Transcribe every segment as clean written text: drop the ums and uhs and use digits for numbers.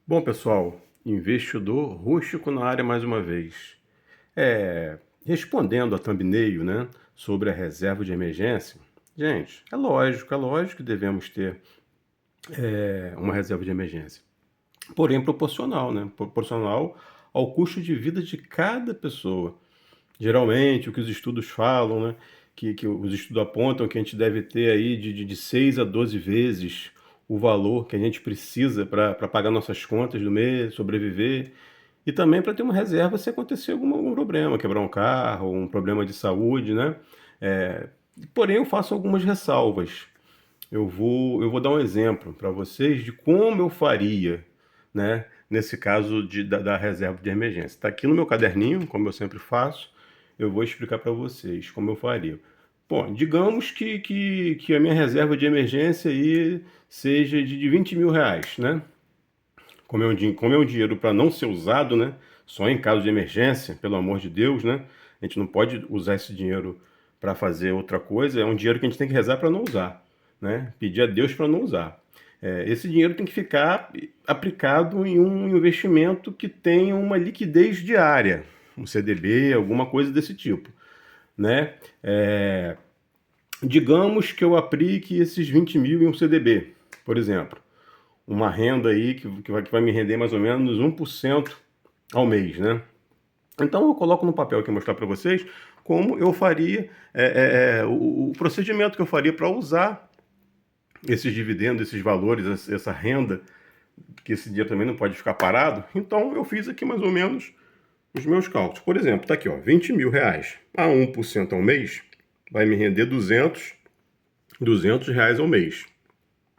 Bom, pessoal, investidor rústico na área mais uma vez. Respondendo a thumbnail, né, sobre a reserva de emergência, gente, é lógico que devemos ter uma reserva de emergência. Porém, proporcional, né? Proporcional ao custo de vida de cada pessoa. Geralmente, o que os estudos falam, né, que os estudos apontam que a gente deve ter aí de 6 a 12 vezes o valor que a gente precisa para pagar nossas contas do mês, sobreviver, e também para ter uma reserva se acontecer algum problema, quebrar um carro, um problema de saúde, né? É, Porém, eu faço algumas ressalvas. Eu vou dar um exemplo para vocês de como eu faria, né, nesse caso da reserva de emergência. Está aqui no meu caderninho, como eu sempre faço, eu vou explicar para vocês como eu faria. Bom, digamos que a minha reserva de emergência aí seja de 20 mil reais, né? Como é um dinheiro para não ser usado, né? Só em caso de emergência, pelo amor de Deus, né? A gente não pode usar esse dinheiro para fazer outra coisa, é um dinheiro que a gente tem que rezar para não usar, né? Pedir a Deus para não usar. Esse dinheiro tem que ficar aplicado em um investimento que tenha uma liquidez diária, um CDB, alguma coisa desse tipo, né? Digamos que eu aplique esses 20 mil em um CDB, por exemplo, uma renda aí que vai me render mais ou menos 1% ao mês, né? Então eu coloco no papel aqui mostrar para vocês como eu faria, o procedimento que eu faria para usar esses dividendos, esses valores, essa renda, que esse dinheiro também não pode ficar parado. Então eu fiz aqui mais ou menos os meus cálculos. Por exemplo, tá aqui, ó, 20 mil reais a 1% ao mês vai me render 200 reais ao mês,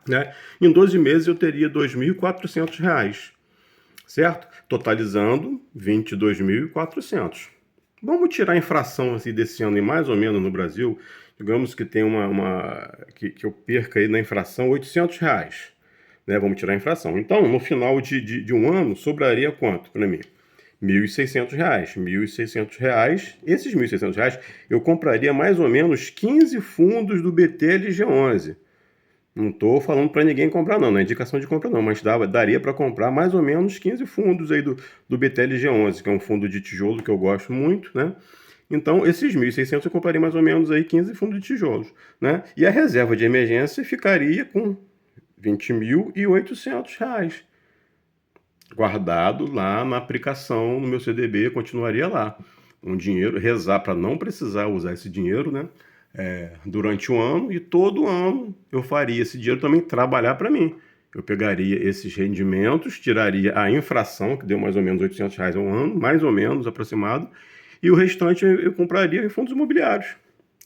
né? Em 12 meses eu teria 2.400 reais, certo? Totalizando 22.400. Vamos tirar a inflação assim, desse ano e mais ou menos no Brasil, digamos que tem que eu perca aí na inflação 800 reais, né? Vamos tirar a inflação. Então, no final de um ano, sobraria quanto para mim? 1.600 reais. 1.600 reais, esses 1.600 reais, eu compraria mais ou menos 15 fundos do BTLG11. Não estou falando para ninguém comprar, não é indicação de compra, não, mas daria para comprar mais ou menos 15 fundos aí do BTLG11, que é um fundo de tijolo que eu gosto muito, né? Então, esses 1.600 eu compraria mais ou menos aí 15 fundos de tijolos, né? E a reserva de emergência ficaria com 20.800 reais, guardado lá na aplicação, no meu CDB, continuaria lá. Um dinheiro, rezar para não precisar usar esse dinheiro, né? Durante o ano, e todo ano eu faria esse dinheiro também trabalhar para mim. Eu pegaria esses rendimentos, tiraria a infração, que deu mais ou menos 800 reais ao ano, mais ou menos aproximado, e o restante eu compraria em fundos imobiliários.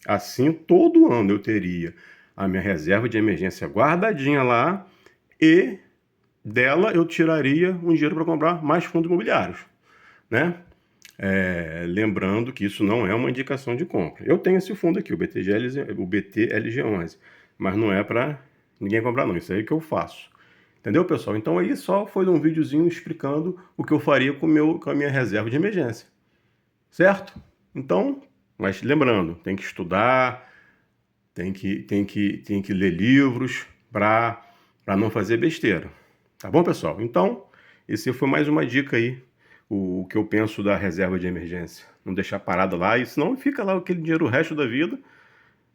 Assim, todo ano eu teria a minha reserva de emergência guardadinha lá, e dela eu tiraria um dinheiro para comprar mais fundos imobiliários, né? Lembrando que isso não é uma indicação de compra. Eu tenho esse fundo aqui, o BTLG11, mas não é para ninguém comprar não, isso aí que eu faço. Entendeu, pessoal? Então aí só foi um videozinho explicando o que eu faria com a minha reserva de emergência, certo? Então, mas lembrando, tem que estudar, tem que ler livros para não fazer besteira. Tá bom, pessoal? Então, esse foi mais uma dica aí, o que eu penso da reserva de emergência. Não deixar parada lá, e senão fica lá aquele dinheiro o resto da vida.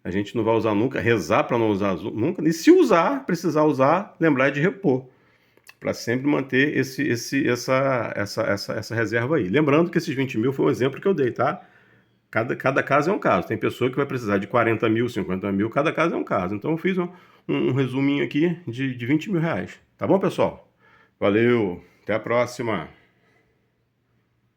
A gente não vai usar nunca, rezar para não usar nunca. E se usar, precisar usar, lembrar de repor, para sempre manter essa reserva aí. Lembrando que esses 20 mil foi um exemplo que eu dei, tá? Cada caso é um caso. Tem pessoa que vai precisar de 40 mil, 50 mil, cada caso é um caso. Então eu fiz um resuminho aqui de 20 mil reais. Tá bom, pessoal? Valeu, até a próxima.